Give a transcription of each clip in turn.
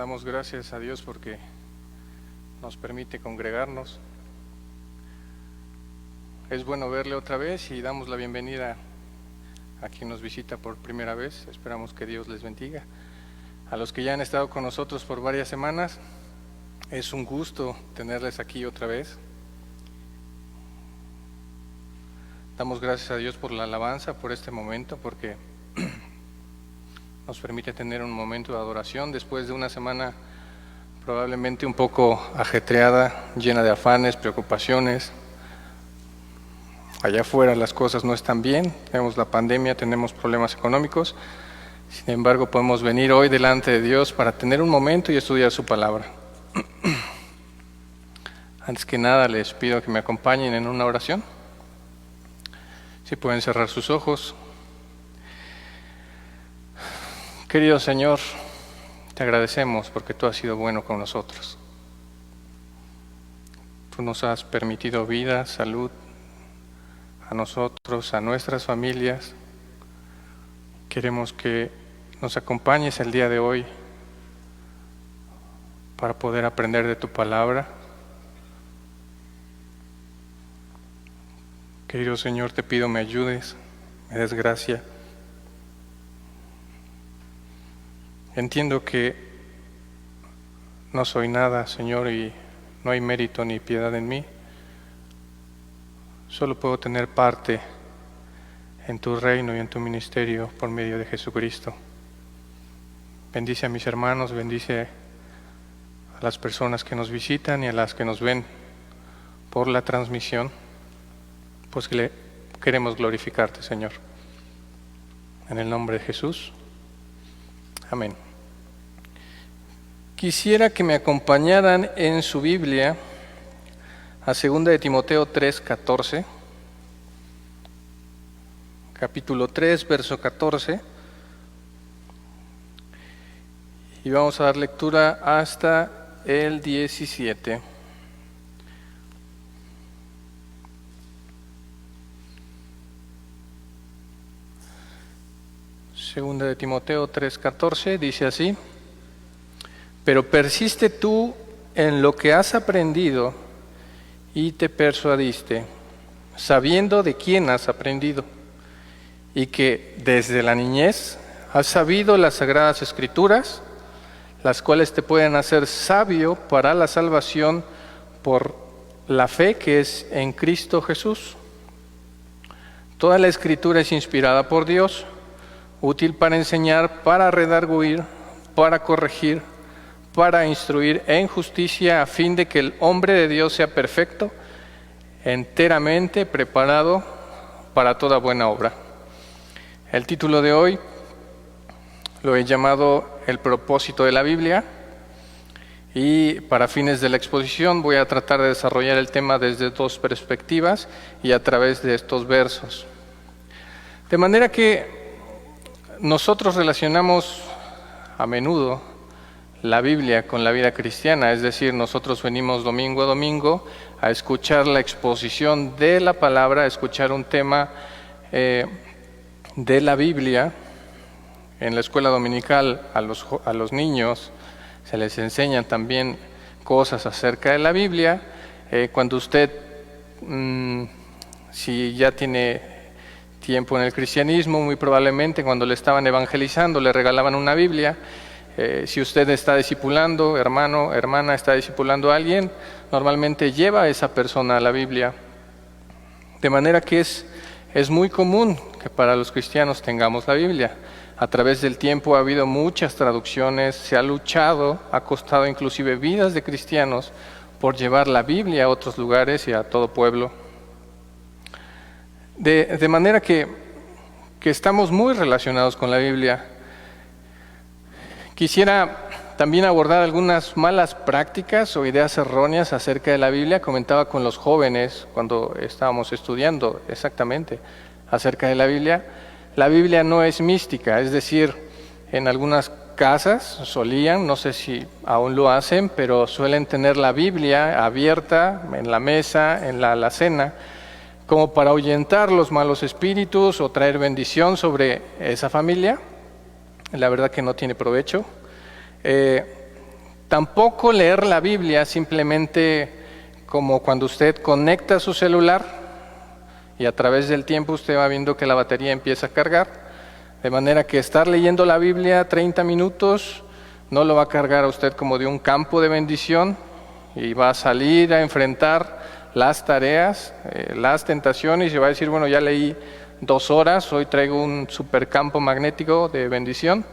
Damos gracias a Dios porque nos permite congregarnos. Es bueno verle otra vez y damos la bienvenida a quien nos visita por primera vez. Esperamos que Dios les bendiga. A los que ya han estado con nosotros por varias semanas, es un gusto tenerles aquí otra vez. Damos gracias a Dios por la alabanza, por este momento, porque nos permite tener un momento de adoración después de una semana probablemente un poco ajetreada, llena de afanes, preocupaciones. Allá afuera las cosas no están bien, tenemos la pandemia, tenemos problemas económicos. Sin embargo, podemos venir hoy delante de Dios para tener un momento y estudiar su palabra. Antes que nada, les pido que me acompañen en una oración. Si pueden cerrar sus ojos. Querido Señor, te agradecemos porque tú has sido bueno con nosotros. Tú nos has permitido vida, salud, a nosotros, a nuestras familias. Queremos que nos acompañes el día de hoy para poder aprender de tu palabra. Querido Señor, te pido me ayudes, me des gracia. Entiendo que no soy nada, Señor, y no hay mérito ni piedad en mí. Solo puedo tener parte en tu reino y en tu ministerio por medio de Jesucristo. Bendice a mis hermanos, bendice a las personas que nos visitan y a las que nos ven por la transmisión, pues que queremos glorificarte, Señor. En el nombre de Jesús. Amén. Quisiera que me acompañaran en su Biblia a 2 de Timoteo 3:14, capítulo 3, verso 14, y vamos a dar lectura hasta el 17. Segunda de Timoteo 3:14 dice así: pero persiste tú en lo que has aprendido y te persuadiste, sabiendo de quién has aprendido, y que desde la niñez has sabido las sagradas escrituras, las cuales te pueden hacer sabio para la salvación por la fe que es en Cristo Jesús. Toda la escritura es inspirada por Dios, útil para enseñar, para redarguir, para corregir, para instruir en justicia, a fin de que el hombre de Dios sea perfecto, enteramente preparado para toda buena obra. El título de hoy lo he llamado El propósito de la Biblia, y para fines de la exposición voy a tratar de desarrollar el tema desde dos perspectivas y a través de estos versos. De manera que nosotros relacionamos a menudo la Biblia con la vida cristiana, es decir, nosotros venimos domingo a domingo a escuchar la exposición de la palabra, a escuchar un tema de la Biblia. En la escuela dominical a los niños se les enseñan también cosas acerca de la Biblia. Cuando usted, si ya tiene tiempo en el cristianismo, muy probablemente cuando le estaban evangelizando le regalaban una Biblia. Si usted está discipulando, hermano, hermana, está discipulando a alguien, normalmente lleva a esa persona a la Biblia. De manera que es muy común que para los cristianos tengamos la Biblia. A través del tiempo ha habido muchas traducciones, se ha luchado, ha costado inclusive vidas de cristianos por llevar la Biblia a otros lugares y a todo pueblo. De manera que estamos muy relacionados con la Biblia. Quisiera también abordar algunas malas prácticas o ideas erróneas acerca de la Biblia. Comentaba con los jóvenes cuando estábamos estudiando exactamente acerca de la Biblia. La Biblia no es mística, es decir, en algunas casas solían, no sé si aún lo hacen, pero suelen tener la Biblia abierta en la mesa, en la alacena, como para ahuyentar los malos espíritus o traer bendición sobre esa familia. La verdad que no tiene provecho. Tampoco leer la Biblia simplemente como cuando usted conecta su celular y a través del tiempo usted va viendo que la batería empieza a cargar, de manera que estar leyendo la Biblia 30 minutos no lo va a cargar a usted como de un campo de bendición y va a salir a enfrentar las tareas, las tentaciones y va a decir, bueno, ya leí 2 horas, hoy traigo un supercampo magnético de bendición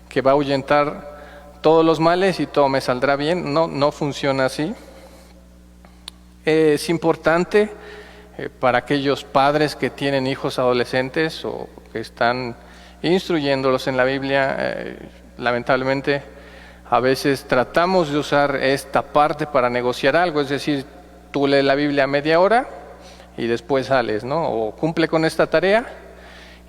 que va a ahuyentar todos los males y todo me saldrá bien. No funciona así. Es importante para aquellos padres que tienen hijos adolescentes o que están instruyéndolos en la Biblia, lamentablemente a veces tratamos de usar esta parte para negociar algo, es decir, tú lees la Biblia media hora y después sales, ¿no? O cumple con esta tarea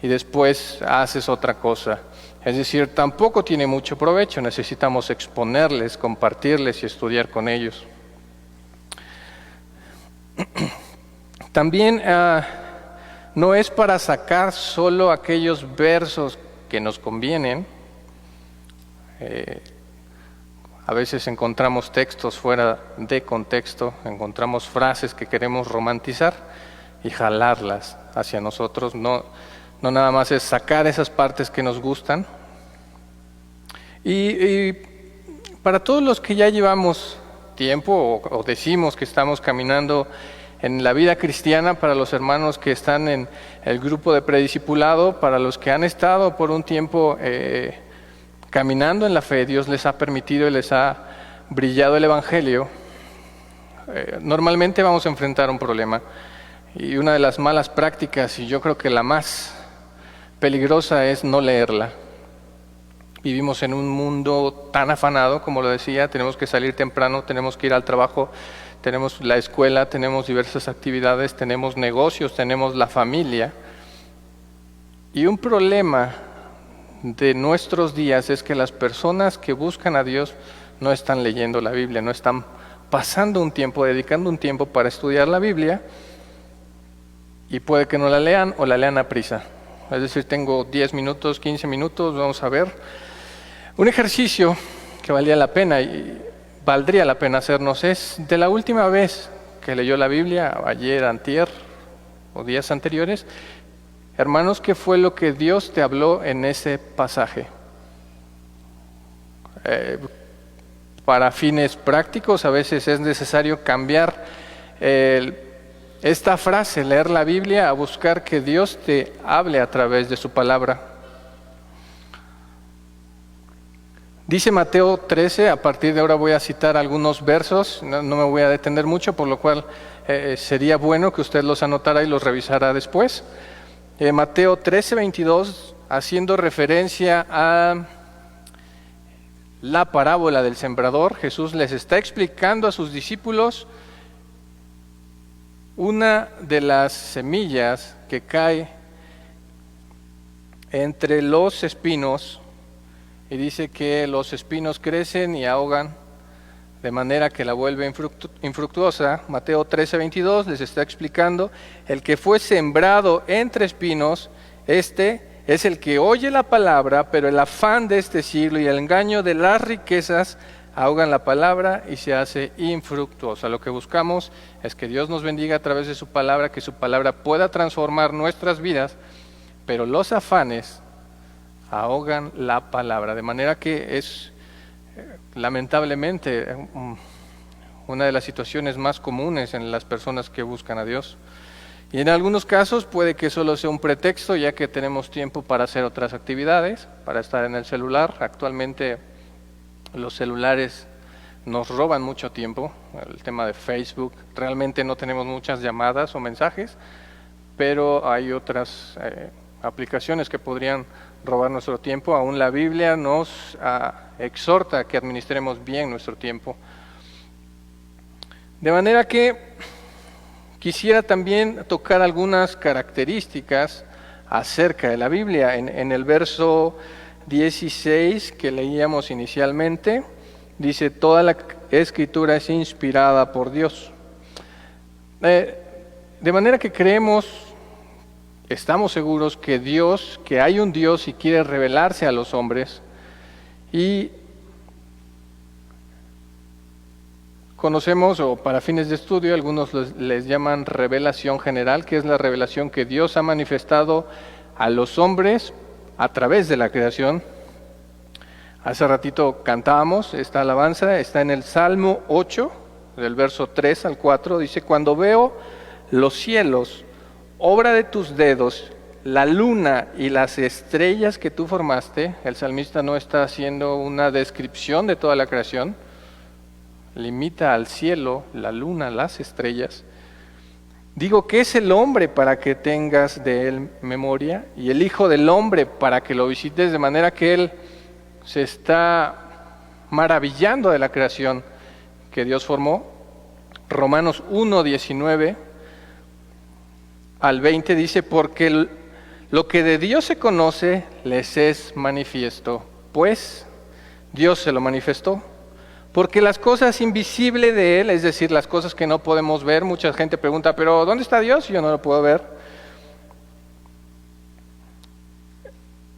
y después haces otra cosa. Es decir, tampoco tiene mucho provecho, necesitamos exponerles, compartirles y estudiar con ellos. También no es para sacar solo aquellos versos que nos convienen. A veces encontramos textos fuera de contexto, encontramos frases que queremos romantizar y jalarlas hacia nosotros. No nada más es sacar esas partes que nos gustan. Y para todos los que ya llevamos tiempo o decimos que estamos caminando en la vida cristiana, para los hermanos que están en el grupo de prediscipulado, para los que han estado por un tiempo caminando en la fe, Dios les ha permitido y les ha brillado el Evangelio, normalmente vamos a enfrentar un problema. Y una de las malas prácticas, y yo creo que la más peligrosa, es no leerla. Vivimos en un mundo tan afanado, como lo decía, tenemos que salir temprano, tenemos que ir al trabajo, tenemos la escuela, tenemos diversas actividades, tenemos negocios, tenemos la familia. Y un problema de nuestros días es que las personas que buscan a Dios no están leyendo la Biblia, no están pasando un tiempo, dedicando un tiempo para estudiar la Biblia, y puede que no la lean o la lean a prisa. Es decir, tengo 10 minutos, 15 minutos, vamos a ver. Un ejercicio que valdría la pena hacernos es, de la última vez que leyó la Biblia, ayer, antier o días anteriores, hermanos, ¿qué fue lo que Dios te habló en ese pasaje? Para fines prácticos a veces es necesario cambiar esta frase, leer la Biblia, a buscar que Dios te hable a través de su palabra. Dice Mateo 13, a partir de ahora voy a citar algunos versos, no me voy a detener mucho, por lo cual sería bueno que usted los anotara y los revisara después. Mateo 13, 22, haciendo referencia a la parábola del sembrador, Jesús les está explicando a sus discípulos una de las semillas que cae entre los espinos, y dice que los espinos crecen y ahogan de manera que la vuelve infructuosa. Mateo 13, 22 les está explicando: el que fue sembrado entre espinos, este es el que oye la palabra, pero el afán de este siglo y el engaño de las riquezas ahogan la palabra y se hace infructuosa. Lo que buscamos es que Dios nos bendiga a través de su palabra, que su palabra pueda transformar nuestras vidas, pero los afanes ahogan la palabra, de manera que es lamentablemente una de las situaciones más comunes en las personas que buscan a Dios. Y en algunos casos puede que solo sea un pretexto, ya que tenemos tiempo para hacer otras actividades, para estar en el celular. Actualmente los celulares nos roban mucho tiempo, el tema de Facebook, realmente no tenemos muchas llamadas o mensajes, pero hay otras aplicaciones que podrían robar nuestro tiempo. Aún la Biblia nos exhorta a que administremos bien nuestro tiempo. De manera que quisiera también tocar algunas características acerca de la Biblia. En el verso 16 que leíamos inicialmente, dice: toda la escritura es inspirada por Dios. De manera que estamos seguros que hay un Dios y quiere revelarse a los hombres, y conocemos, o para fines de estudio, algunos les llaman revelación general, que es la revelación que Dios ha manifestado a los hombres a través de la creación. Hace ratito cantábamos esta alabanza, está en el Salmo 8, del verso 3 al 4, dice: cuando veo los cielos, obra de tus dedos, la luna y las estrellas que tú formaste. El salmista no está haciendo una descripción de toda la creación, limita al cielo, la luna, las estrellas. Digo, ¿qué es el hombre para que tengas de él memoria? Y el hijo del hombre para que lo visites, de manera que él se está maravillando de la creación que Dios formó. Romanos 1, 19 al 20 dice: porque lo que de Dios se conoce les es manifiesto, pues Dios se lo manifestó. Porque las cosas invisibles de Él, es decir, las cosas que no podemos ver, mucha gente pregunta, ¿pero dónde está Dios? Yo no lo puedo ver.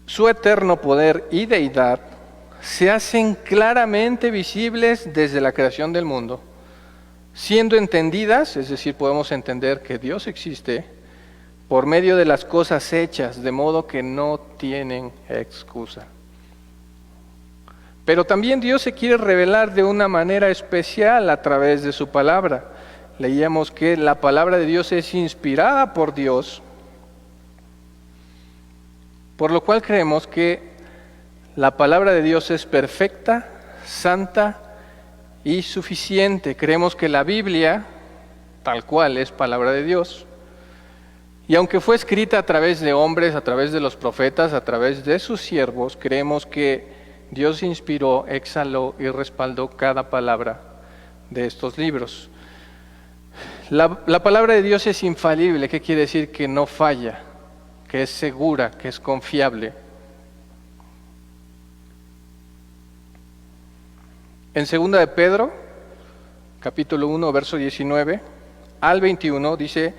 Su eterno poder y deidad se hacen claramente visibles desde la creación del mundo, siendo entendidas, es decir, podemos entender que Dios existe, por medio de las cosas hechas, de modo que no tienen excusa. Pero también Dios se quiere revelar de una manera especial a través de su palabra. Leíamos que la palabra de Dios es inspirada por Dios, por lo cual creemos que la palabra de Dios es perfecta, santa y suficiente. Creemos que la Biblia, tal cual, es palabra de Dios. Y aunque fue escrita a través de hombres, a través de los profetas, a través de sus siervos, creemos que Dios inspiró, exhaló y respaldó cada palabra de estos libros. La palabra de Dios es infalible. ¿Qué quiere decir? Que no falla, que es segura, que es confiable. En 2 de Pedro, capítulo 1, verso 19 al 21, dice: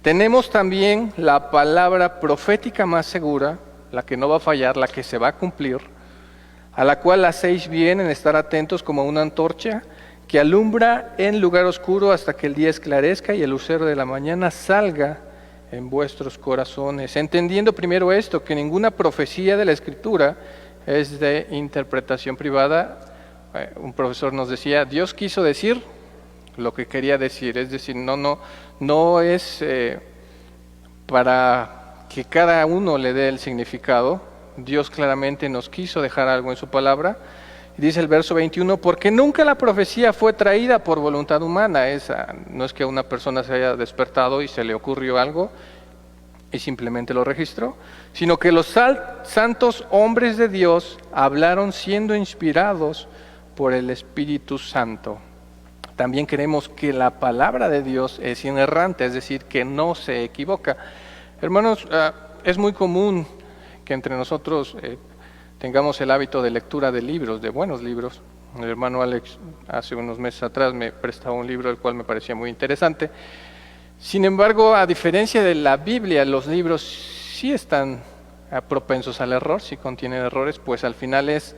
tenemos también la palabra profética más segura, la que no va a fallar, la que se va a cumplir, a la cual hacéis bien en estar atentos como una antorcha que alumbra en lugar oscuro hasta que el día esclarezca y el lucero de la mañana salga en vuestros corazones. Entendiendo primero esto, que ninguna profecía de la Escritura es de interpretación privada. Un profesor nos decía, Dios quiso decir lo que quería decir, es decir, no es para que cada uno le dé el significado. Dios claramente nos quiso dejar algo en su palabra. Y dice el verso 21, porque nunca la profecía fue traída por voluntad humana. No es que una persona se haya despertado y se le ocurrió algo y simplemente lo registró, sino que los santos hombres de Dios hablaron siendo inspirados por el Espíritu Santo. También creemos que la palabra de Dios es inerrante, es decir, que no se equivoca. Hermanos, es muy común que entre nosotros tengamos el hábito de lectura de libros, de buenos libros. El hermano Alex hace unos meses atrás me prestaba un libro el cual me parecía muy interesante. Sin embargo, a diferencia de la Biblia, los libros sí están propensos al error, sí contienen errores, pues al final es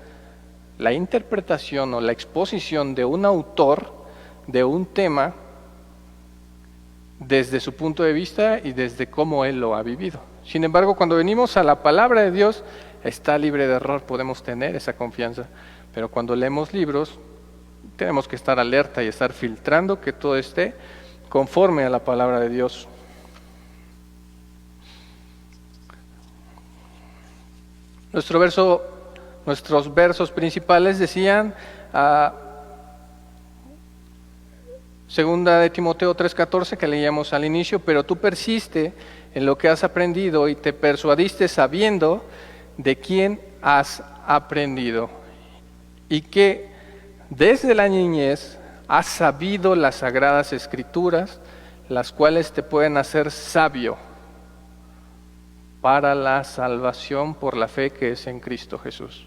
la interpretación o la exposición de un autor de un tema desde su punto de vista y desde cómo él lo ha vivido. Sin embargo, cuando venimos a la palabra de Dios, está libre de error, podemos tener esa confianza. Pero cuando leemos libros, tenemos que estar alerta y estar filtrando que todo esté conforme a la palabra de Dios. Nuestros versos principales decían, segunda de Timoteo 3:14, que leíamos al inicio, pero tú persiste en lo que has aprendido y te persuadiste sabiendo de quién has aprendido y que desde la niñez has sabido las sagradas escrituras, las cuales te pueden hacer sabio para la salvación por la fe que es en Cristo Jesús.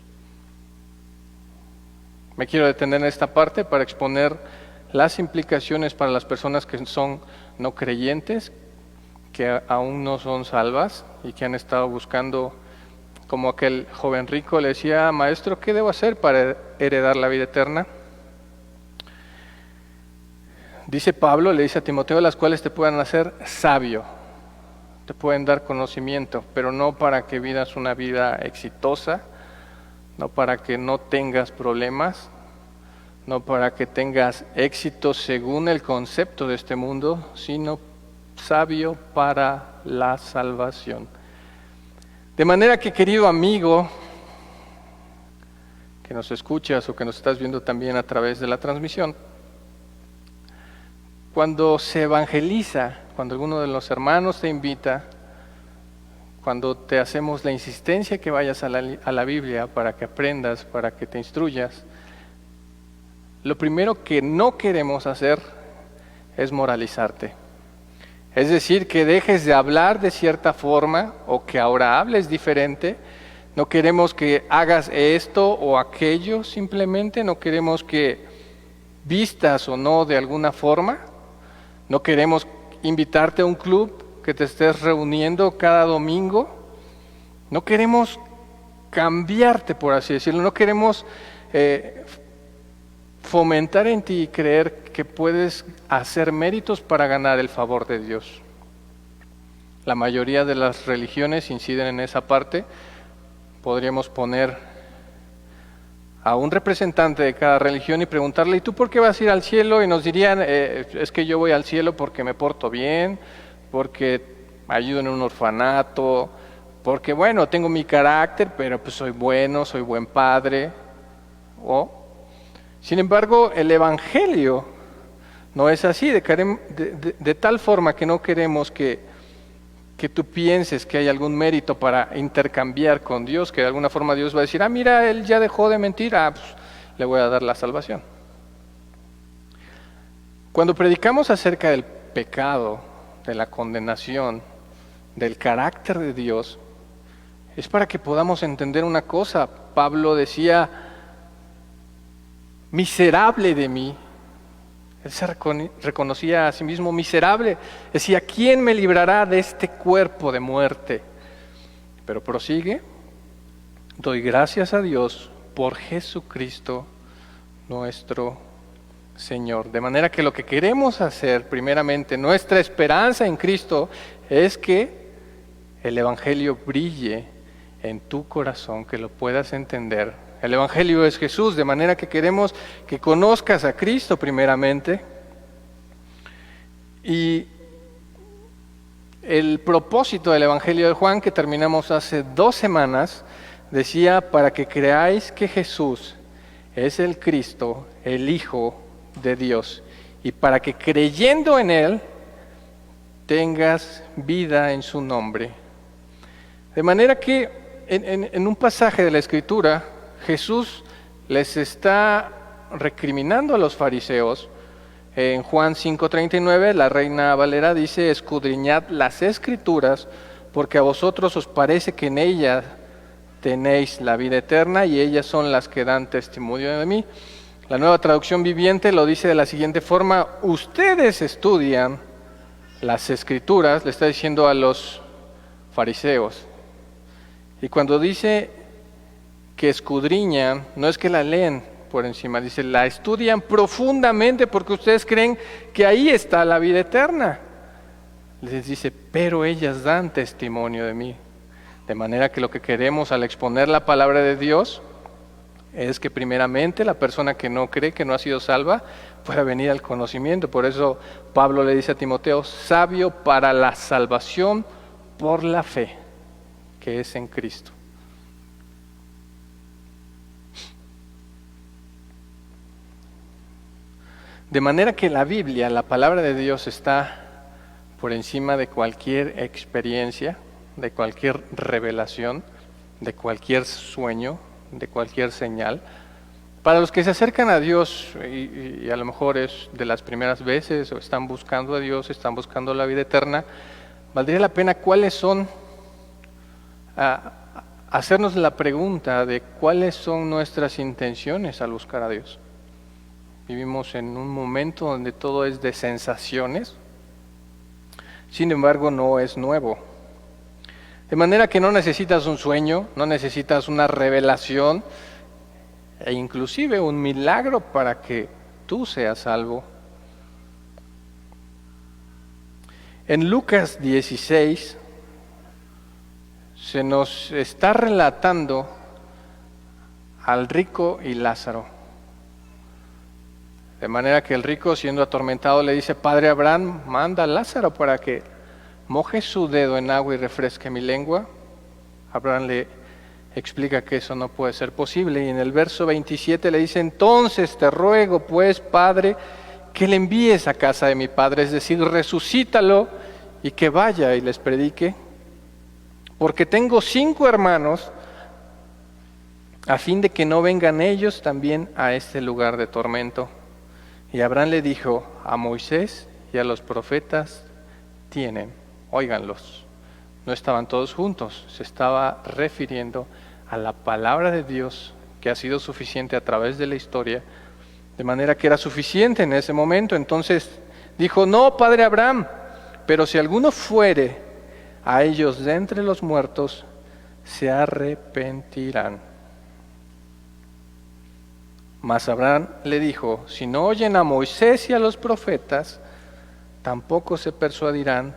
Me quiero detener en esta parte para exponer las implicaciones para las personas que son no creyentes, que aún no son salvas y que han estado buscando, como aquel joven rico le decía, maestro, ¿qué debo hacer para heredar la vida eterna? Dice Pablo, le dice a Timoteo, las cuales te puedan hacer sabio, te pueden dar conocimiento, pero no para que vivas una vida exitosa, no para que no tengas problemas, no para que tengas éxito según el concepto de este mundo, sino sabio para la salvación. De manera que, querido amigo, que nos escuchas o que nos estás viendo también a través de la transmisión, cuando se evangeliza, cuando alguno de los hermanos te invita, cuando te hacemos la insistencia que vayas a la Biblia para que aprendas, para que te instruyas, lo primero que no queremos hacer es moralizarte. Es decir, que dejes de hablar de cierta forma o que ahora hables diferente. No queremos que hagas esto o aquello simplemente, no queremos que vistas o no de alguna forma. No queremos invitarte a un club, que te estés reuniendo cada domingo. No queremos cambiarte, por así decirlo. No queremos fomentar en ti y creer que puedes hacer méritos para ganar el favor de Dios. La mayoría de las religiones inciden en esa parte. Podríamos poner a un representante de cada religión y preguntarle, ¿y tú por qué vas a ir al cielo? Y nos dirían, es que yo voy al cielo porque me porto bien, porque ayudo en un orfanato, porque bueno, tengo mi carácter, pero pues soy bueno, soy buen padre. Sin embargo, el Evangelio no es así, de tal forma que no queremos que tú pienses que hay algún mérito para intercambiar con Dios, que de alguna forma Dios va a decir, mira, él ya dejó de mentir, pues le voy a dar la salvación. Cuando predicamos acerca del pecado, de la condenación, del carácter de Dios, es para que podamos entender una cosa. Pablo decía, miserable de mí. Él se reconocía a sí mismo miserable. Decía, ¿quién me librará de este cuerpo de muerte? Pero prosigue, doy gracias a Dios por Jesucristo nuestro Señor. De manera que lo que queremos hacer, primeramente, nuestra esperanza en Cristo, es que el Evangelio brille en tu corazón, que lo puedas entender. El Evangelio es Jesús, de manera que queremos que conozcas a Cristo primeramente. Y el propósito del Evangelio de Juan, que terminamos hace 2 semanas, decía, para que creáis que Jesús es el Cristo, el Hijo de Dios, y para que creyendo en Él, tengas vida en su nombre. De manera que en un pasaje de la Escritura, Jesús les está recriminando a los fariseos. En Juan 5:39, la Reina Valera dice, escudriñad las Escrituras, porque a vosotros os parece que en ellas tenéis la vida eterna y ellas son las que dan testimonio de mí. La Nueva Traducción Viviente lo dice de la siguiente forma, ustedes estudian las Escrituras, le está diciendo a los fariseos. Y cuando dice que escudriñan, no es que la leen por encima, dice, la estudian profundamente porque ustedes creen que ahí está la vida eterna. Les dice, pero ellas dan testimonio de mí. De manera que lo que queremos al exponer la palabra de Dios es que primeramente la persona que no cree, que no ha sido salva, pueda venir al conocimiento. Por eso Pablo le dice a Timoteo, sabio para la salvación por la fe, que es en Cristo. De manera que la Biblia, la palabra de Dios, está por encima de cualquier experiencia, de cualquier revelación, de cualquier sueño, de cualquier señal. Para los que se acercan a Dios y a lo mejor es de las primeras veces o están buscando a Dios, están buscando la vida eterna, valdría la pena hacernos la pregunta de cuáles son nuestras intenciones al buscar a Dios. Vivimos en un momento donde todo es de sensaciones, sin embargo no es nuevo. De manera que no necesitas un sueño, no necesitas una revelación e inclusive un milagro para que tú seas salvo. En Lucas 16 se nos está relatando al rico y Lázaro. De manera que el rico, siendo atormentado, le dice: Padre Abraham, manda a Lázaro para que moje su dedo en agua y refresque mi lengua. Abraham le explica que eso no puede ser posible, y en el verso 27 le dice: entonces te ruego pues, Padre, que le envíes a casa de mi padre, es decir, resucítalo y que vaya y les predique, porque tengo 5 hermanos, a fin de que no vengan ellos también a este lugar de tormento. Y Abraham le dijo: a Moisés y a los profetas tienen, óiganlos. No estaban todos juntos, se estaba refiriendo a la palabra de Dios que ha sido suficiente a través de la historia, de manera que era suficiente en ese momento. Entonces dijo: no, Padre Abraham, pero si alguno fuere a ellos de entre los muertos, se arrepentirán. Mas Abraham le dijo: si no oyen a Moisés y a los profetas, tampoco se persuadirán,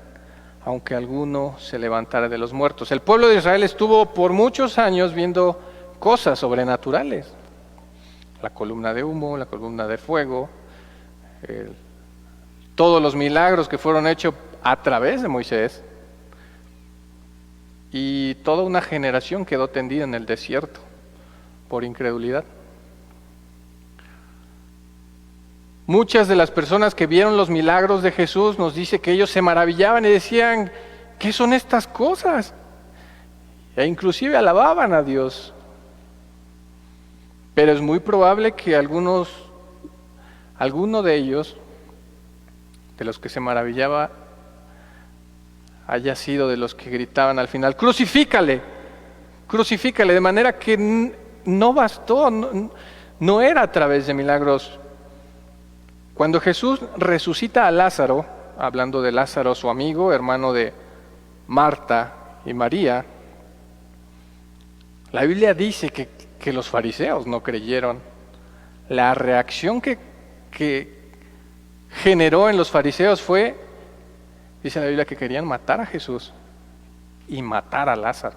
aunque alguno se levantara de los muertos. El pueblo de Israel estuvo por muchos años viendo cosas sobrenaturales: la columna de humo, la columna de fuego, todos los milagros que fueron hechos a través de Moisés, y toda una generación quedó tendida en el desierto por incredulidad. Muchas de las personas que vieron los milagros de Jesús nos dice que ellos se maravillaban y decían: ¿qué son estas cosas? E inclusive alababan a Dios. Pero es muy probable que alguno de ellos, de los que se maravillaba, haya sido de los que gritaban al final: crucifícale, crucifícale, de manera que no bastó, no era a través de milagros. Cuando Jesús resucita a Lázaro, hablando de Lázaro, su amigo, hermano de Marta y María, la Biblia dice que los fariseos no creyeron. La reacción que generó en los fariseos fue, dice la Biblia, que querían matar a Jesús y matar a Lázaro.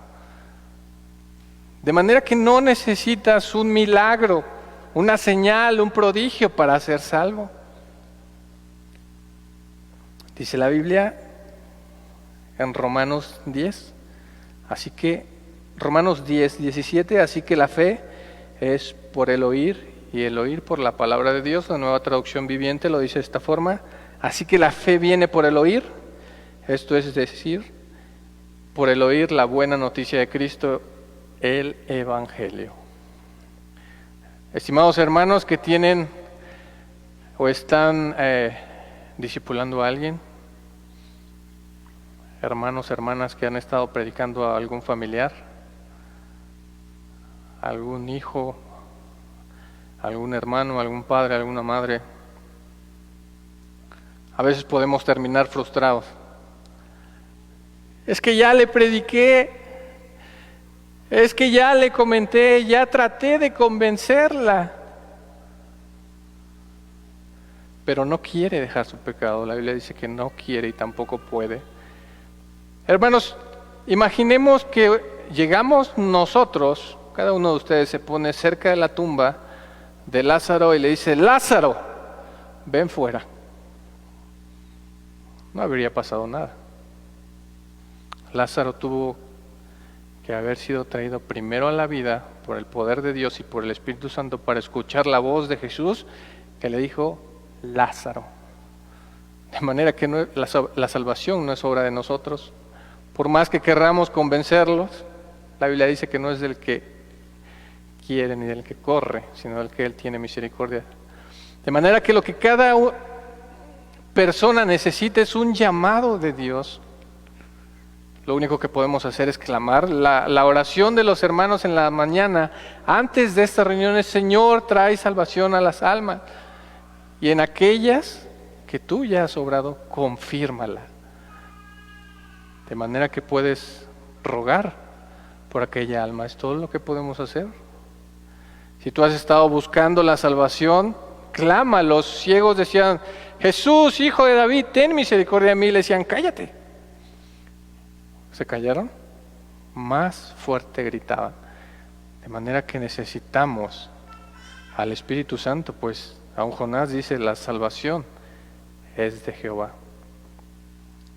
De manera que no necesitas un milagro, una señal, un prodigio para ser salvo. Dice la Biblia en Romanos 10, Romanos 10, 17, así que la fe es por el oír y el oír por la palabra de Dios. La Nueva Traducción Viviente lo dice de esta forma: así que la fe viene por el oír, esto es decir, por el oír la buena noticia de Cristo, el Evangelio. Estimados hermanos que tienen o están discipulando a alguien, hermanos, hermanas que han estado predicando a algún familiar, algún hijo, algún hermano, algún padre, alguna madre, a veces podemos terminar frustrados. Es que ya le prediqué, es que ya le comenté, ya traté de convencerla, pero no quiere dejar su pecado. La Biblia dice que no quiere y tampoco puede. Hermanos, imaginemos que llegamos nosotros, cada uno de ustedes se pone cerca de la tumba de Lázaro y le dice: Lázaro, ven fuera. No habría pasado nada. Lázaro tuvo que haber sido traído primero a la vida por el poder de Dios y por el Espíritu Santo para escuchar la voz de Jesús que le dijo: Lázaro. De manera que la salvación no es obra de nosotros. Por más que querramos convencerlos, la Biblia dice que no es del que quiere ni del que corre, sino del que Él tiene misericordia. De manera que lo que cada persona necesita es un llamado de Dios. Lo único que podemos hacer es clamar. La oración de los hermanos en la mañana, antes de estas reuniones: Señor, trae salvación a las almas. Y en aquellas que tú ya has obrado, confírmala. De manera que puedes rogar por aquella alma. Es todo lo que podemos hacer. Si tú has estado buscando la salvación, clama. Los ciegos decían: Jesús, hijo de David, ten misericordia de mí, le decían, cállate. ¿Se callaron? Más fuerte gritaban. De manera que necesitamos al Espíritu Santo, pues aún Jonás dice, la salvación es de Jehová.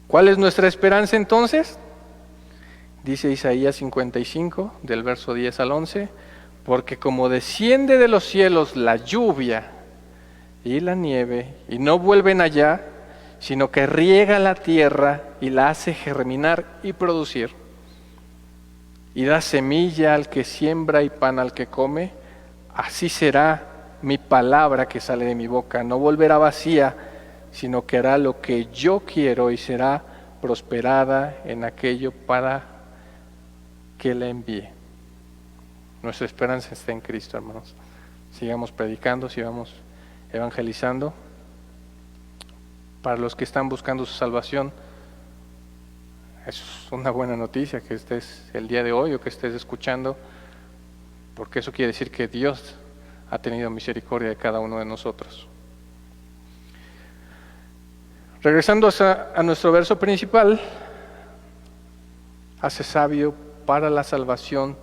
¿Cuál es nuestra esperanza entonces? Dice Isaías 55, del verso 10 al 11, porque como desciende de los cielos la lluvia y la nieve, y no vuelven allá, sino que riega la tierra y la hace germinar y producir, y da semilla al que siembra y pan al que come, así será mi palabra que sale de mi boca. No volverá vacía, sino que hará lo que yo quiero y será prosperada en aquello para que la envíe. Nuestra esperanza está en Cristo, hermanos. Sigamos predicando, sigamos evangelizando. Para los que están buscando su salvación, es una buena noticia que estés el día de hoy o que estés escuchando, porque eso quiere decir que Dios ha tenido misericordia de cada uno de nosotros. Regresando a nuestro verso principal, hace sabio para la salvación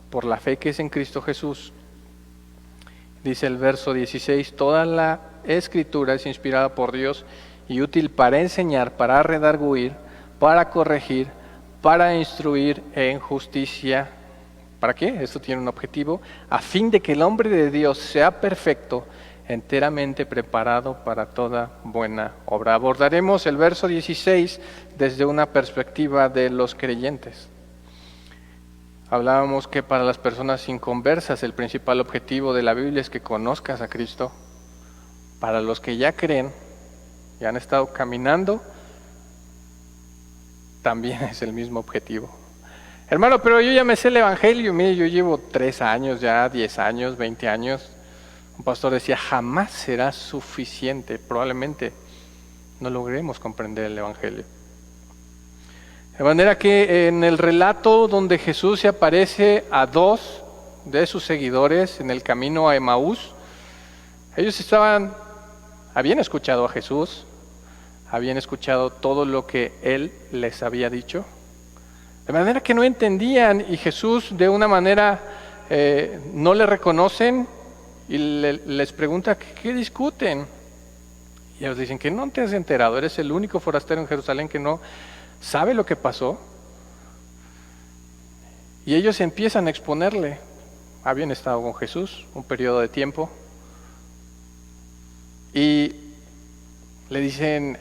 por la fe que es en Cristo Jesús. Dice el verso 16, toda la Escritura es inspirada por Dios y útil para enseñar, para redarguir, para corregir, para instruir en justicia. ¿Para qué? Esto tiene un objetivo, a fin de que el hombre de Dios sea perfecto, enteramente preparado para toda buena obra. Abordaremos el verso 16 desde una perspectiva de los creyentes. Hablábamos que para las personas inconversas el principal objetivo de la Biblia es que conozcas a Cristo. Para los que ya creen y han estado caminando, también es el mismo objetivo. Hermano, pero yo ya me sé el Evangelio, mire, yo llevo 3 años ya, 10 años, 20 años. Un pastor decía, jamás será suficiente, probablemente no logremos comprender el Evangelio. De manera que en el relato donde Jesús se aparece a 2 de sus seguidores en el camino a Emaús, ellos habían escuchado a Jesús, habían escuchado todo lo que Él les había dicho, de manera que no entendían, y Jesús de una manera no le reconocen y les pregunta, ¿qué discuten? Y ellos dicen que no te has enterado, eres el único forastero en Jerusalén que no sabe lo que pasó. Y ellos empiezan a exponerle, habían estado con Jesús un periodo de tiempo, y le dicen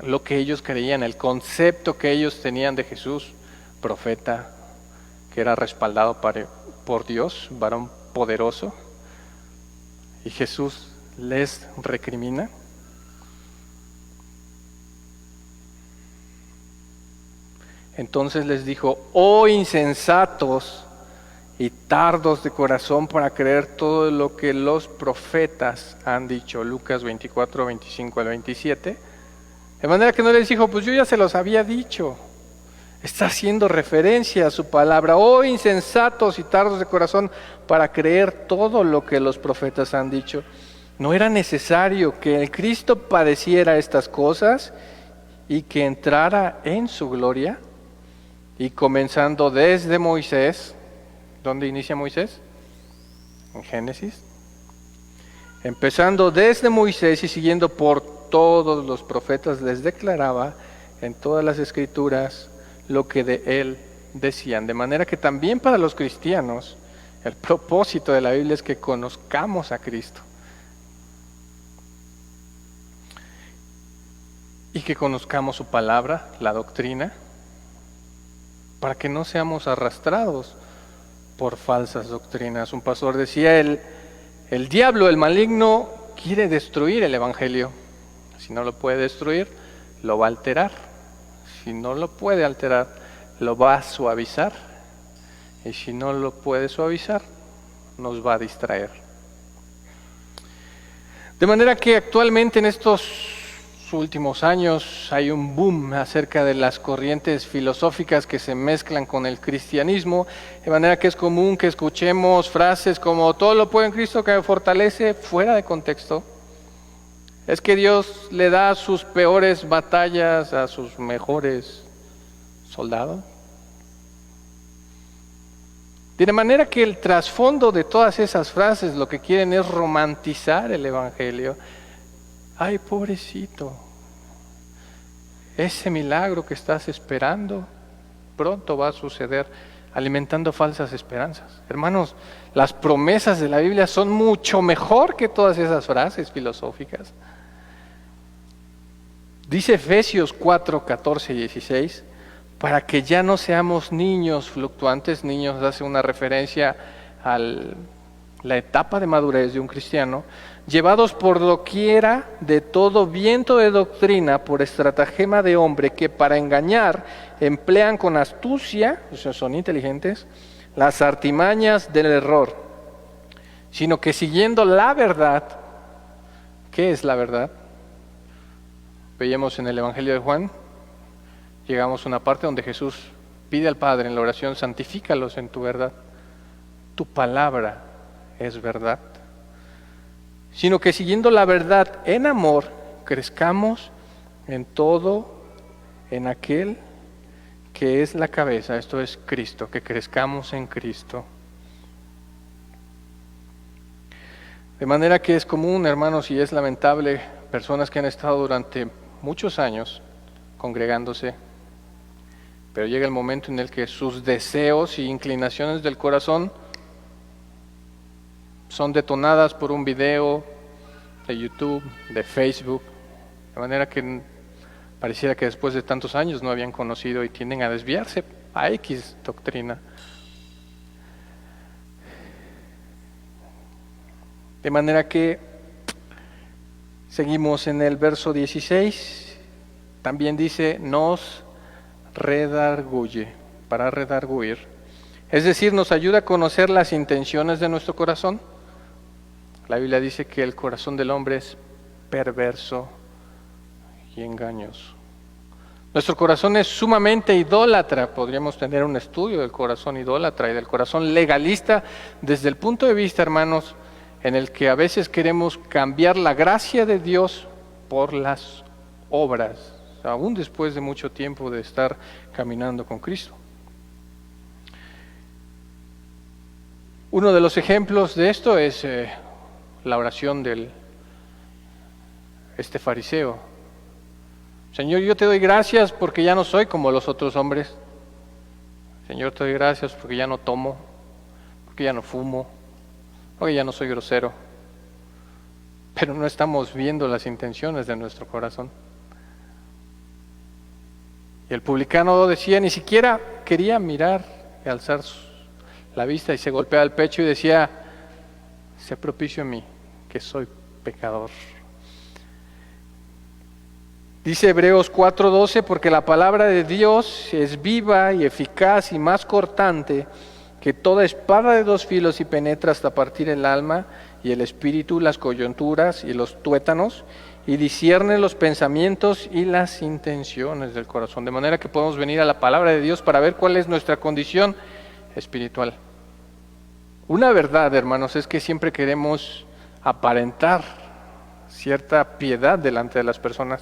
lo que ellos creían, el concepto que ellos tenían de Jesús, profeta, que era respaldado por Dios, varón poderoso, y Jesús les recrimina. Entonces les dijo, oh insensatos y tardos de corazón para creer todo lo que los profetas han dicho. Lucas 24, 25 al 27. De manera que no les dijo, pues yo ya se los había dicho. Está haciendo referencia a su palabra. Oh insensatos y tardos de corazón para creer todo lo que los profetas han dicho. ¿No era necesario que el Cristo padeciera estas cosas y que entrara en su gloria? Y comenzando desde Moisés, ¿dónde inicia Moisés? En Génesis. Empezando desde Moisés y siguiendo por todos los profetas, les declaraba en todas las escrituras lo que de él decían. De manera que también para los cristianos, el propósito de la Biblia es que conozcamos a Cristo. Y que conozcamos su palabra, la doctrina, para que no seamos arrastrados por falsas doctrinas. Un pastor decía, el diablo, el maligno, quiere destruir el Evangelio. Si no lo puede destruir, lo va a alterar. Si no lo puede alterar, lo va a suavizar. Y si no lo puede suavizar, nos va a distraer. De manera que actualmente en estos últimos años hay un boom acerca de las corrientes filosóficas que se mezclan con el cristianismo, de manera que es común que escuchemos frases como todo lo puedo en Cristo que me fortalece, fuera de contexto. Es que Dios le da sus peores batallas a sus mejores soldados. De manera que el trasfondo de todas esas frases lo que quieren es romantizar el Evangelio. Ay, pobrecito, ese milagro que estás esperando pronto va a suceder, alimentando falsas esperanzas. Hermanos, las promesas de la Biblia son mucho mejor que todas esas frases filosóficas. Dice Efesios 4, 14 y 16, para que ya no seamos niños fluctuantes. Niños hace una referencia a la etapa de madurez de un cristiano, llevados por doquiera de todo viento de doctrina, por estratagema de hombre que para engañar emplean con astucia, o sea, son inteligentes, las artimañas del error, sino que siguiendo la verdad. ¿Qué es la verdad? Veíamos en el Evangelio de Juan, llegamos a una parte donde Jesús pide al Padre en la oración: santifícalos en tu verdad, tu palabra es verdad. Sino que siguiendo la verdad en amor, crezcamos en todo, en aquel que es la cabeza, esto es Cristo, que crezcamos en Cristo. De manera que es común, hermanos, y es lamentable, personas que han estado durante muchos años congregándose, pero llega el momento en el que sus deseos y inclinaciones del corazón son detonadas por un video de YouTube, de Facebook, de manera que pareciera que después de tantos años no habían conocido y tienden a desviarse a X doctrina. De manera que seguimos en el verso 16, también dice: nos redarguye, para redarguir. Es decir, nos ayuda a conocer las intenciones de nuestro corazón. La Biblia dice que el corazón del hombre es perverso y engañoso. Nuestro corazón es sumamente idólatra. Podríamos tener un estudio del corazón idólatra y del corazón legalista desde el punto de vista, hermanos, en el que a veces queremos cambiar la gracia de Dios por las obras, aún después de mucho tiempo de estar caminando con Cristo. Uno de los ejemplos de esto es la oración de este fariseo: Señor, yo te doy gracias porque ya no soy como los otros hombres. Señor, te doy gracias porque ya no tomo, porque ya no fumo, porque ya no soy grosero. Pero no estamos viendo las intenciones de nuestro corazón. Y el publicano decía, ni siquiera quería mirar y alzar la vista, y se golpeaba el pecho y decía: sé propicio a mí, que soy pecador. Dice Hebreos 4:12, porque la palabra de Dios es viva y eficaz y más cortante que toda espada de dos filos, y penetra hasta partir el alma y el espíritu, las coyunturas y los tuétanos, y discierne los pensamientos y las intenciones del corazón. De manera que podemos venir a la palabra de Dios para ver cuál es nuestra condición espiritual. Una verdad, hermanos, es que siempre queremos aparentar cierta piedad delante de las personas.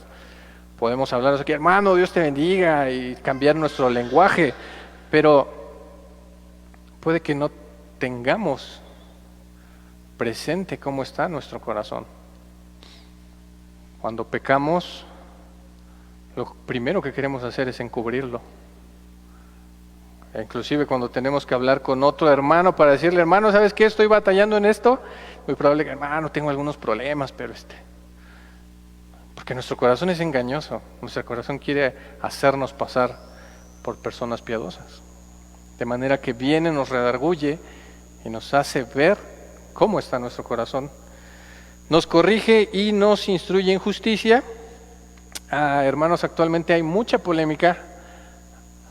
Podemos hablarnos aquí: hermano, Dios te bendiga, y cambiar nuestro lenguaje, pero puede que no tengamos presente cómo está nuestro corazón. Cuando pecamos, lo primero que queremos hacer es encubrirlo. Inclusive cuando tenemos que hablar con otro hermano para decirle: hermano, ¿sabes qué? Estoy batallando en esto. Muy probable que: hermano, tengo algunos problemas, pero porque nuestro corazón es engañoso. Nuestro corazón quiere hacernos pasar por personas piadosas. De manera que viene, nos redarguye y nos hace ver cómo está nuestro corazón. Nos corrige y nos instruye en justicia. Hermanos, actualmente hay mucha polémica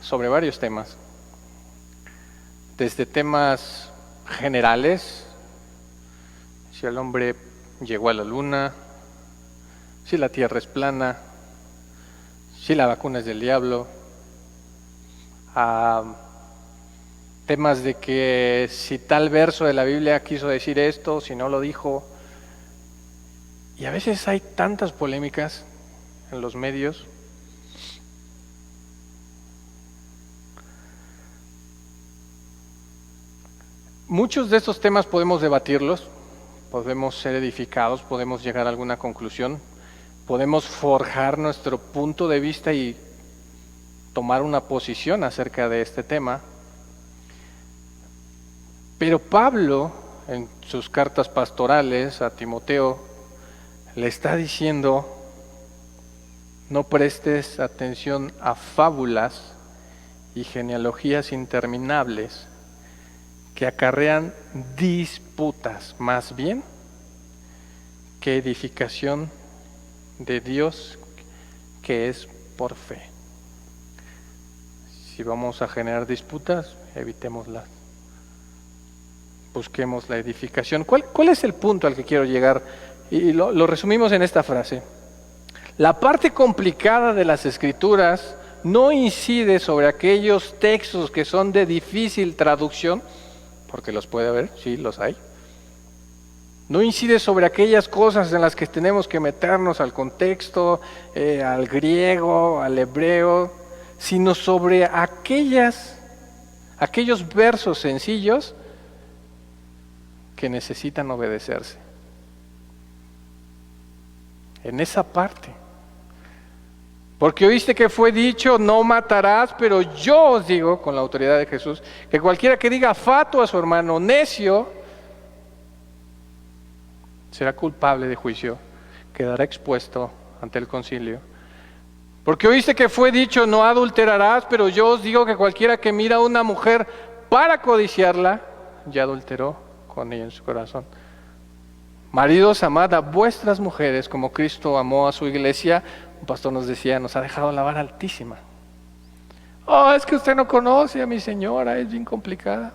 sobre varios temas. Desde temas generales: si el hombre llegó a la luna, si la tierra es plana, si la vacuna es del diablo, temas de que si tal verso de la Biblia quiso decir esto, si no lo dijo. Y a veces hay tantas polémicas en los medios. Muchos de estos temas podemos debatirlos, podemos ser edificados, podemos llegar a alguna conclusión, podemos forjar nuestro punto de vista y tomar una posición acerca de este tema. Pero Pablo, en sus cartas pastorales a Timoteo, le está diciendo: no prestes atención a fábulas y genealogías interminables que acarrean disputas, más bien que edificación de Dios, que es por fe. Si vamos a generar disputas, evitémoslas. Busquemos la edificación. ¿Cuál es el punto al que quiero llegar? Y lo resumimos en esta frase. La parte complicada de las Escrituras no incide sobre aquellos textos que son de difícil traducción, porque los puede haber, sí, los hay. No incide sobre aquellas cosas en las que tenemos que meternos al contexto, al griego, al hebreo, sino sobre aquellos versos sencillos que necesitan obedecerse. En esa parte. Porque oíste que fue dicho: no matarás, pero yo os digo, con la autoridad de Jesús, que cualquiera que diga fatuo a su hermano, necio, será culpable de juicio, quedará expuesto ante el concilio. Porque oíste que fue dicho: no adulterarás, pero yo os digo que cualquiera que mira a una mujer para codiciarla, ya adulteró con ella en su corazón. Maridos, amad a vuestras mujeres como Cristo amó a su iglesia. Un pastor nos decía: nos ha dejado la vara altísima. Oh, es que usted no conoce a mi señora, es bien complicada.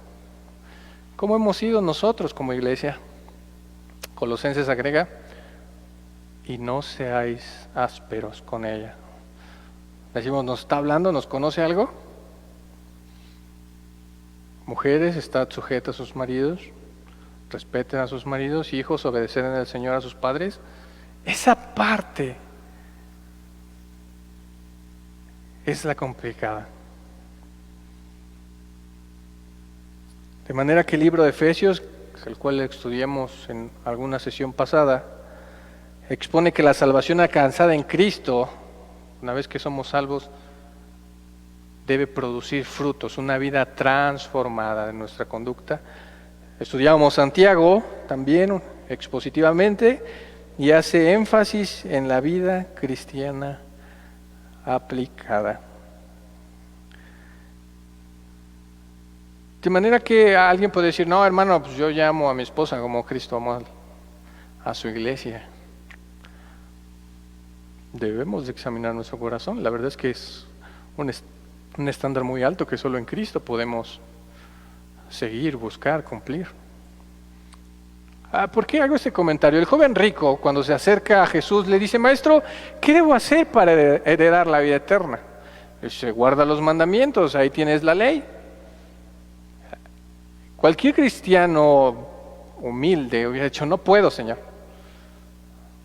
¿Cómo hemos sido nosotros como iglesia? Colosenses agrega: y no seáis ásperos con ella. Decimos: ¿nos está hablando? ¿Nos conoce algo? Mujeres, estad sujetas a sus maridos, respeten a sus maridos, hijos, obedecer en el Señor a sus padres. Esa parte es la complicada. De manera que el libro de Efesios, el cual estudiamos en alguna sesión pasada, expone que la salvación alcanzada en Cristo, una vez que somos salvos, debe producir frutos, una vida transformada en nuestra conducta. Estudiábamos Santiago también expositivamente y hace énfasis en la vida cristiana aplicada. De manera que alguien puede decir: no, hermano, pues yo ya amo a mi esposa como Cristo amó a su iglesia. Debemos de examinar nuestro corazón. La verdad es que es un estándar muy alto que solo en Cristo podemos seguir, buscar, cumplir. ¿Por qué hago este comentario? El joven rico, cuando se acerca a Jesús, le dice: Maestro, ¿qué debo hacer para heredar la vida eterna? Dice: guarda los mandamientos, ahí tienes la ley. Cualquier cristiano humilde hubiera dicho: no puedo, Señor,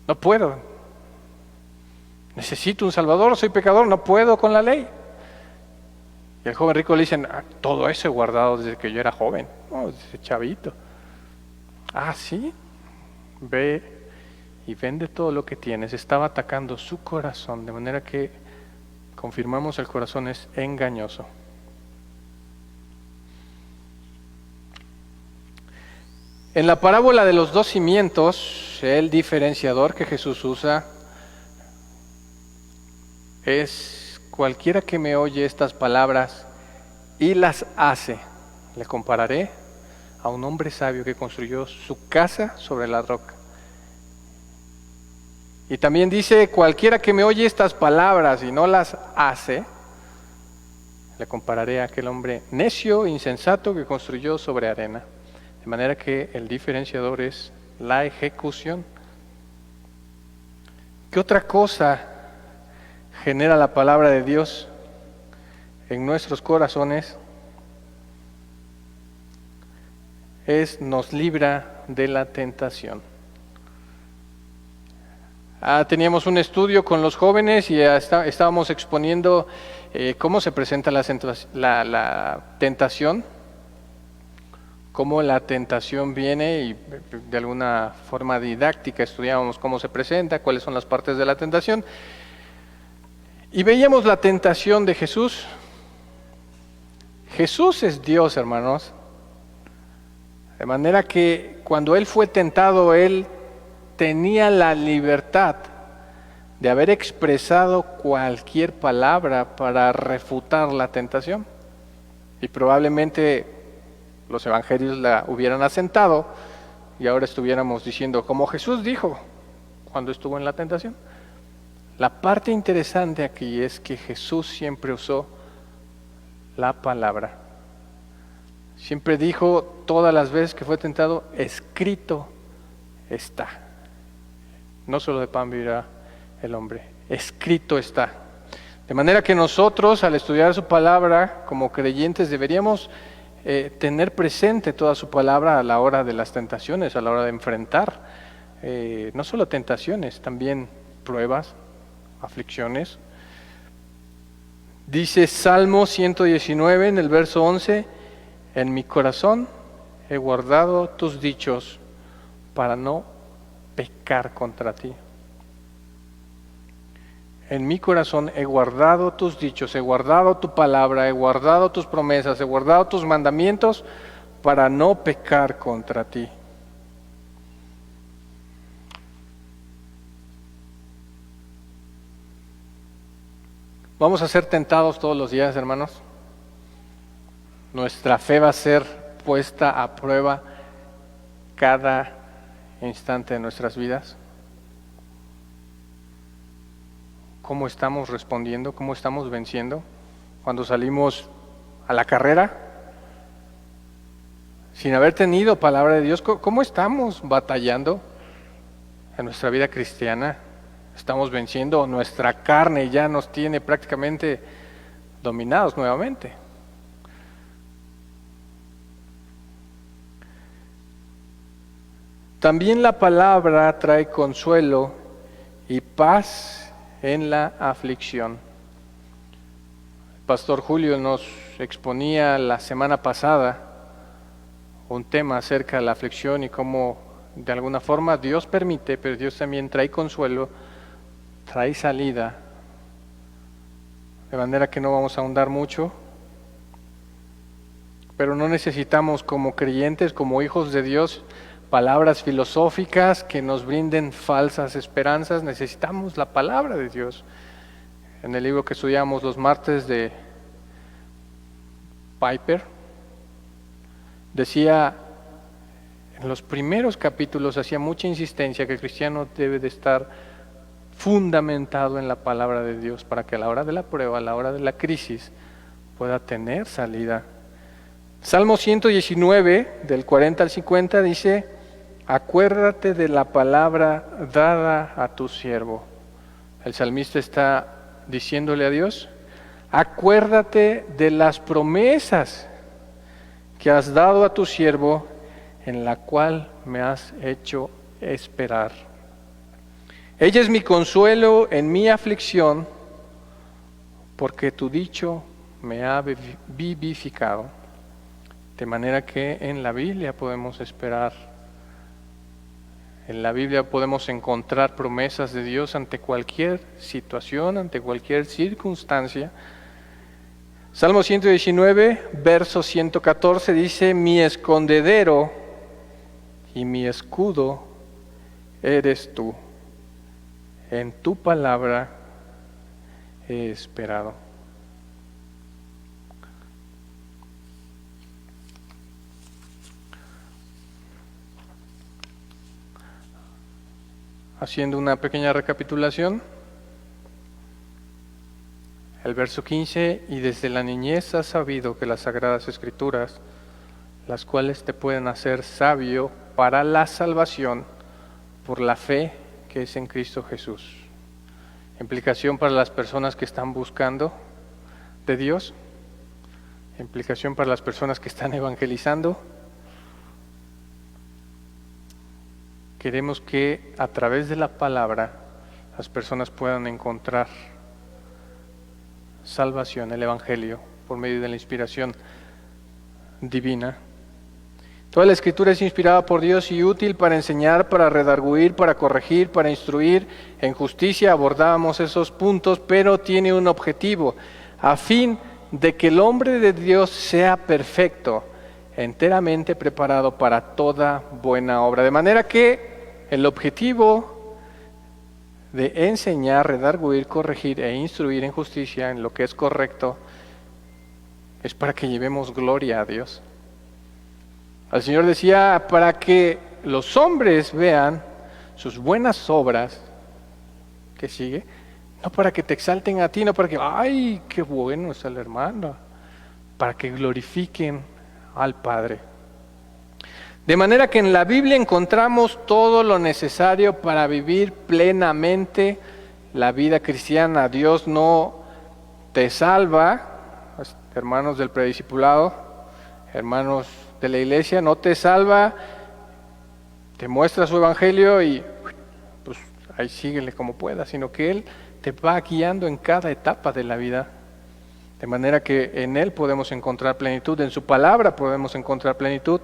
no puedo, necesito un Salvador, soy pecador, no puedo con la ley. Y al joven rico le dicen: todo eso he guardado desde que yo era joven, desde chavito. Sí, ve y vende todo lo que tienes. Estaba atacando su corazón, de manera que confirmamos: el corazón es engañoso. En la parábola de los dos cimientos, el diferenciador que Jesús usa es: cualquiera que me oye estas palabras y las hace, le compararé a un hombre sabio que construyó su casa sobre la roca. Y también dice: cualquiera que me oye estas palabras y no las hace, le compararé a aquel hombre necio, insensato que construyó sobre arena. De manera que el diferenciador es la ejecución. ¿Qué otra cosa genera la palabra de Dios en nuestros corazones? Nos libra de la tentación. Teníamos un estudio con los jóvenes y estábamos exponiendo cómo se presenta la tentación, cómo la tentación viene y de alguna forma didáctica estudiábamos cómo se presenta, cuáles son las partes de la tentación. Y veíamos la tentación de Jesús. Jesús es Dios, hermanos. De manera que cuando Él fue tentado, Él tenía la libertad de haber expresado cualquier palabra para refutar la tentación. Y probablemente los evangelios la hubieran asentado y ahora estuviéramos diciendo, como Jesús dijo cuando estuvo en la tentación. La parte interesante aquí es que Jesús siempre usó la palabra. Siempre dijo todas las veces que fue tentado, escrito está. No solo de pan vivirá el hombre, escrito está. De manera que nosotros, al estudiar su palabra, como creyentes, deberíamos tener presente toda su palabra a la hora de las tentaciones, a la hora de enfrentar, no solo tentaciones, también pruebas, aflicciones. Dice Salmo 119 en el verso 11, en mi corazón he guardado tus dichos para no pecar contra ti. En mi corazón he guardado tus dichos, he guardado tu palabra, he guardado tus promesas, he guardado tus mandamientos para no pecar contra ti. Vamos a ser tentados todos los días, hermanos. Nuestra fe va a ser puesta a prueba cada instante de nuestras vidas. ¿Cómo estamos respondiendo? ¿Cómo estamos venciendo? Cuando salimos a la carrera, sin haber tenido palabra de Dios, ¿cómo estamos batallando en nuestra vida cristiana? ¿Estamos venciendo? Nuestra carne ya nos tiene prácticamente dominados nuevamente. También la palabra trae consuelo y paz en la aflicción. El pastor Julio nos exponía la semana pasada un tema acerca de la aflicción y cómo de alguna forma Dios permite, pero Dios también trae consuelo, trae salida, de manera que no vamos a ahondar mucho, pero no necesitamos como creyentes, como hijos de Dios, palabras filosóficas que nos brinden falsas esperanzas. Necesitamos la palabra de Dios. En el libro que estudiamos los martes de Piper, decía en los primeros capítulos, hacía mucha insistencia que el cristiano debe de estar fundamentado en la palabra de Dios para que a la hora de la prueba, a la hora de la crisis, pueda tener salida. Salmo 119, del 40 al 50, dice: acuérdate de la palabra dada a tu siervo. El salmista está diciéndole a Dios: acuérdate de las promesas que has dado a tu siervo, en la cual me has hecho esperar. Ella es mi consuelo en mi aflicción, porque tu dicho me ha vivificado. De manera que en la Biblia podemos esperar. En la Biblia podemos encontrar promesas de Dios ante cualquier situación, ante cualquier circunstancia. Salmo 119, verso 114 dice: mi escondedero y mi escudo eres tú. En tu palabra he esperado. Haciendo una pequeña recapitulación, el verso 15: y desde la niñez has sabido que las Sagradas Escrituras, las cuales te pueden hacer sabio para la salvación por la fe que es en Cristo Jesús. Implicación para las personas que están buscando de Dios, implicación para las personas que están evangelizando. Queremos que a través de la palabra las personas puedan encontrar salvación, el Evangelio, por medio de la inspiración divina. Toda la Escritura es inspirada por Dios y útil para enseñar, para redarguir, para corregir, para instruir en justicia. Abordábamos esos puntos, pero tiene un objetivo, a fin de que el hombre de Dios sea perfecto, enteramente preparado para toda buena obra. De manera que el objetivo de enseñar, redarguir, corregir e instruir en justicia, en lo que es correcto, es para que llevemos gloria a Dios. El Señor decía, para que los hombres vean sus buenas obras, ¿qué sigue? No para que te exalten a ti, no para que, ¡ay, qué bueno es el hermano! Para que glorifiquen al Padre. De manera que en la Biblia encontramos todo lo necesario para vivir plenamente la vida cristiana. Dios no te salva, hermanos del prediscipulado, hermanos de la iglesia, no te salva, te muestra su evangelio y pues ahí síguele como puedas, sino que Él te va guiando en cada etapa de la vida, de manera que en Él podemos encontrar plenitud, en su palabra podemos encontrar plenitud.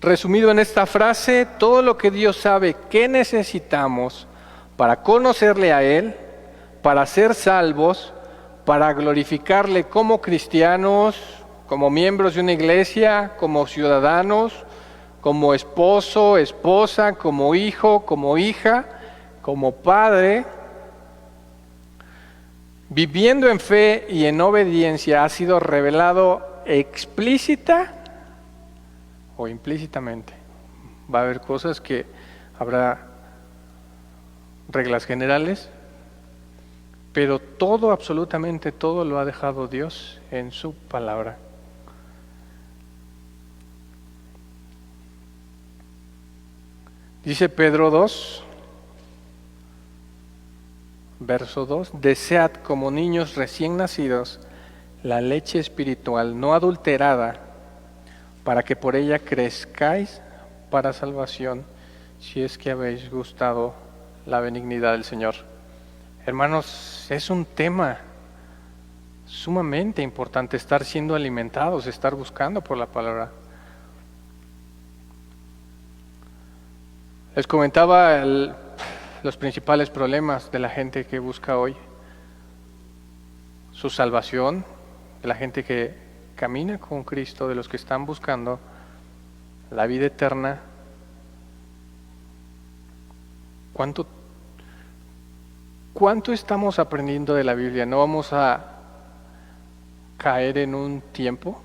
Resumido en esta frase, todo lo que Dios sabe que necesitamos para conocerle a Él, para ser salvos, para glorificarle como cristianos, como miembros de una iglesia, como ciudadanos, como esposo, esposa, como hijo, como hija, como padre, viviendo en fe y en obediencia, ha sido revelado explícita o implícitamente. Va a haber cosas que habrá reglas generales, pero todo, absolutamente todo lo ha dejado Dios en su palabra. Dice Pedro 2, verso 2, desead como niños recién nacidos la leche espiritual no adulterada, para que por ella crezcáis para salvación, si es que habéis gustado la benignidad del Señor. Hermanos, es un tema sumamente importante estar siendo alimentados, estar buscando por la palabra. Les comentaba los principales problemas de la gente que busca hoy su salvación, de la gente que camina con Cristo, de los que están buscando la vida eterna. ¿Cuánto estamos aprendiendo de la Biblia? ¿No vamos a caer en un tiempo?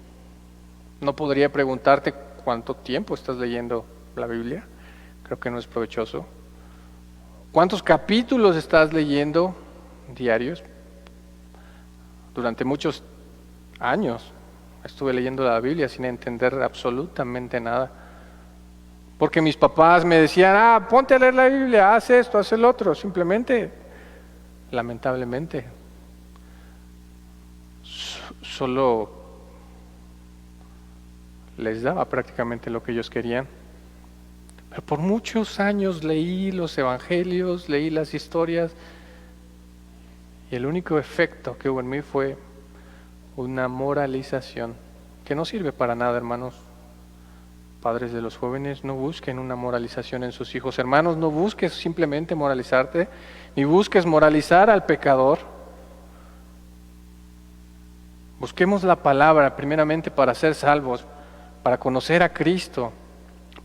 ¿No podría preguntarte cuánto tiempo estás leyendo la Biblia? Creo que no es provechoso. ¿Cuántos capítulos estás leyendo diarios? Durante muchos años estuve leyendo la Biblia sin entender absolutamente nada. Porque mis papás me decían, ponte a leer la Biblia, haz esto, haz el otro. Simplemente, lamentablemente, solo les daba prácticamente lo que ellos querían. Pero por muchos años leí los evangelios, leí las historias, y el único efecto que hubo en mí fue una moralización que no sirve para nada, hermanos. Padres de los jóvenes, no busquen una moralización en sus hijos. Hermanos, no busques simplemente moralizarte, ni busques moralizar al pecador. Busquemos la palabra primeramente para ser salvos, para conocer a Cristo,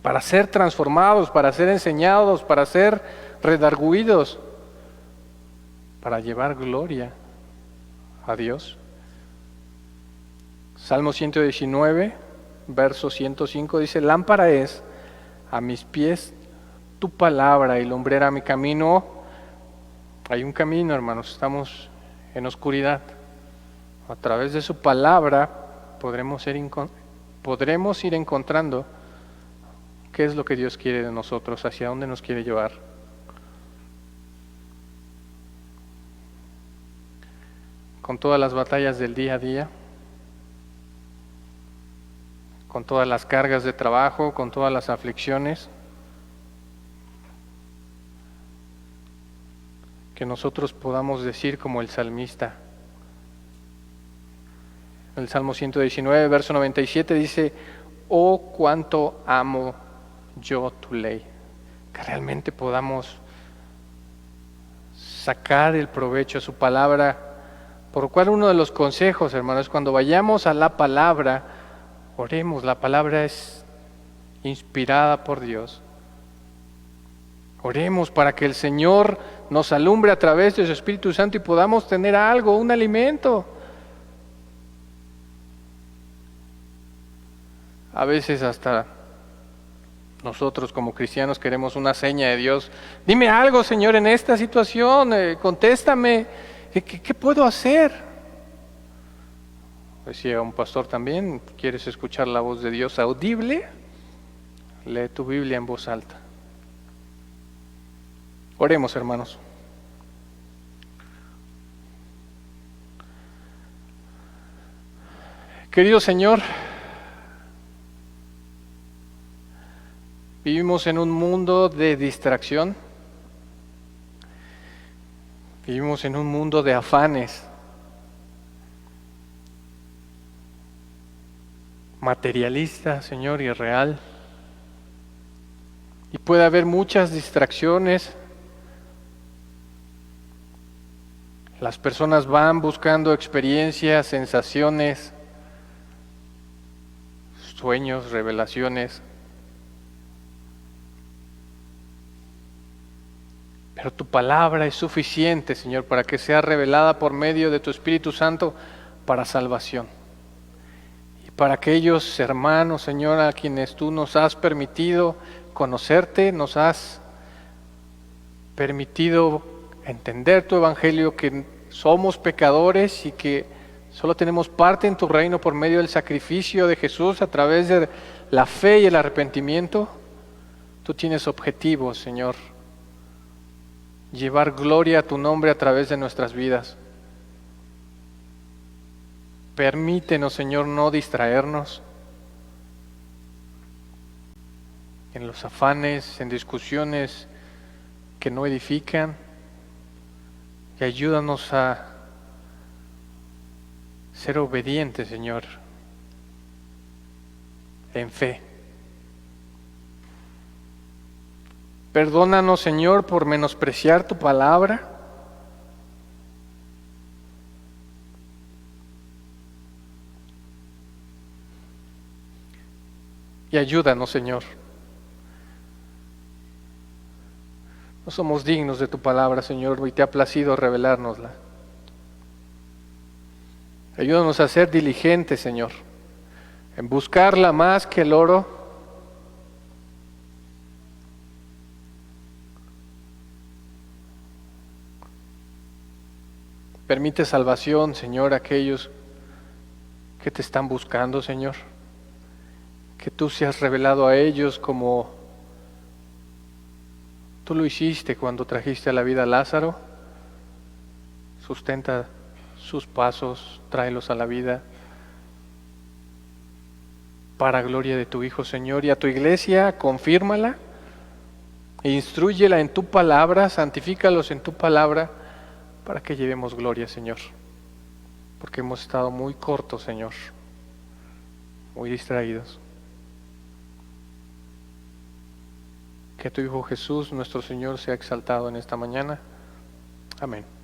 para ser transformados, para ser enseñados, para ser redarguidos, para llevar gloria a Dios. Salmo 119, verso 105 dice, lámpara es a mis pies tu palabra y lumbrera a mi camino. Hay un camino, hermanos, estamos en oscuridad. A través de su palabra podremos ir encontrando qué es lo que Dios quiere de nosotros, hacia dónde nos quiere llevar. Con todas las batallas del día a día, con todas las cargas de trabajo, con todas las aflicciones, que nosotros podamos decir como el salmista. El Salmo 119, verso 97 dice: oh, cuánto amo yo tu ley. Que realmente podamos sacar el provecho a su palabra, por lo cual uno de los consejos, hermanos, cuando vayamos a la palabra, oremos. La palabra es inspirada por Dios. Oremos para que el Señor nos alumbre a través de su Espíritu Santo y podamos tener algo, un alimento. A veces hasta nosotros como cristianos queremos una seña de Dios. Dime algo, Señor, en esta situación, contéstame, ¿qué puedo hacer? Decía un pastor también: ¿quieres escuchar la voz de Dios audible? Lee tu Biblia en voz alta. Oremos, hermanos. Querido Señor, vivimos en un mundo de distracción, vivimos en un mundo de afanes, materialista, Señor, y real. Y puede haber muchas distracciones. Las personas van buscando experiencias, sensaciones, sueños, revelaciones. Pero tu palabra es suficiente, Señor, para que sea revelada por medio de tu Espíritu Santo para salvación. Y para aquellos hermanos, Señor, a quienes tú nos has permitido conocerte, nos has permitido entender tu evangelio, que somos pecadores y que solo tenemos parte en tu reino por medio del sacrificio de Jesús a través de la fe y el arrepentimiento. Tú tienes objetivos, Señor: llevar gloria a tu nombre a través de nuestras vidas. Permítenos, Señor, no distraernos en los afanes, en discusiones que no edifican, y ayúdanos a ser obedientes, Señor, en fe. Perdónanos, Señor, por menospreciar tu palabra. Y ayúdanos, Señor. No somos dignos de tu palabra, Señor, y te ha placido revelárnosla. Ayúdanos a ser diligentes, Señor, en buscarla más que el oro. Permite salvación, Señor, a aquellos que te están buscando, Señor. Que tú seas revelado a ellos como tú lo hiciste cuando trajiste a la vida a Lázaro. Sustenta sus pasos, tráelos a la vida para gloria de tu Hijo, Señor. Y a tu iglesia, confírmala e instrúyela en tu palabra, santifícalos en tu palabra, para que llevemos gloria, Señor. Porque hemos estado muy cortos, Señor, muy distraídos. Que tu Hijo Jesús, nuestro Señor, sea exaltado en esta mañana. Amén.